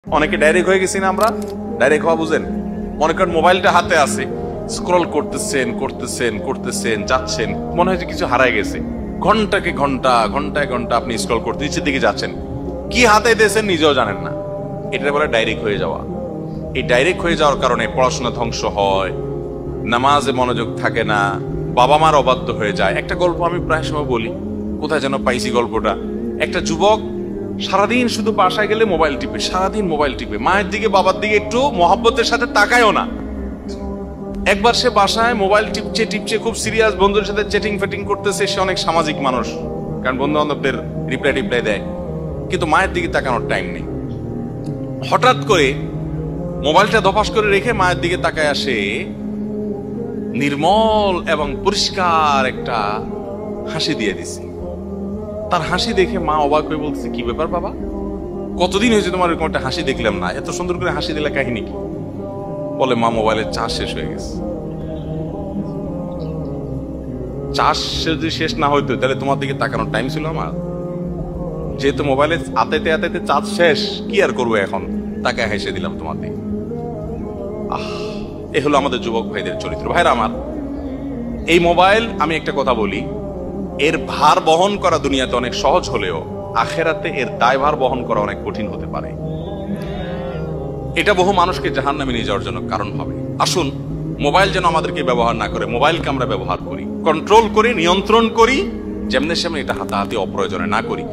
অনেকে ডাইরেক্ট হয়ে গেছি না আমরা। ডাইরেক্ট হওয়া বুঝেন, মনে করেন মোবাইলটা হাতে আছে, স্ক্রল করতেছেন করতেছেন করতেছেন যাচ্ছেন, মনে হয় যে কিছু হারায় গেছে। ঘন্টাকে ঘন্টা ঘন্টায় ঘন্টা আপনি স্ক্রল করতে নিচের দিকে যাচ্ছেন, কি হাতে দিয়েছেন নিজেও জানেন না। এটা বলে ডাইরেক্ট হয়ে যাওয়া। এই ডাইরেক্ট হয়ে যাওয়ার কারণে পড়াশোনা ধ্বংস হয়, নামাজে মনোযোগ থাকে না, বাবা মার অবাধ্য হয়ে যায়। একটা গল্প আমি প্রায় সময় বলি, কোথায় যেন পাইছি গল্পটা। একটা যুবক সারাদিন শুধু বাসায় গেলে মোবাইল টিপে, সারাদিন মোবাইল টিপে, মায়ের দিকে বাবার দিকে একটু মহব্বতের সাথে তাকায়ও না। একবার সে বাসায় মোবাইল টিপছে টিপছে, খুব সিরিয়াস, বন্ধুদের সাথে চ্যাটিং ফেটিং করতেছে। সে অনেক সামাজিক মানুষ, কারণ বন্ধু বান্ধবদের রিপ্লাই টিপ্লাই দেয়, কিন্তু মায়ের দিকে তাকানোর টাইম নেই। হঠাৎ করে মোবাইলটা ধপাস করে রেখে মায়ের দিকে তাকায় আসে, নির্মল এবং পরিষ্কার একটা হাসি দিয়ে দিছে। তার হাসি দেখে মা অবাক হয়ে বলতেছে, কি ব্যাপার বাবা, কতদিন হয়েছে তোমার এরকম একটা হাসি দেখলাম না, এত সুন্দর করে হাসি দিলে কাহিনী কি? বলে, মা মোবাইলের চার্জ শেষ হয়ে গেছে। চার্জ যদি শেষ না হইতো তাহলে তোমার দিকে তাকানোর টাইম ছিল আমার? যেহেতু মোবাইলে আতাইতে আতাইতে চার্জ শেষ, কি আর করবো এখন, তাকে হেসে দিলাম তোমার দিকে। এ হলো আমাদের যুবক ভাইদের চরিত্র। ভাইরা আমার, এই মোবাইল, আমি একটা কথা বলি, এর ভার বহন করা দুনিয়াতে অনেক সহজ হলেও আখেরাতে এর দায়ভার বহন করা অনেক কঠিন হতে পারে। এটা বহু মানুষকে জাহান্নামে নিয়ে যাওয়ার জন্য কারণ হবে। আসুন, মোবাইল যেন আমাদেরকে ব্যবহার না করে, মোবাইলকে আমরা ব্যবহার করি, কন্ট্রোল করি, নিয়ন্ত্রণ করি, যেমনি সেমনি এটা হাতাহাতি অপ্রয়োজনে না করি।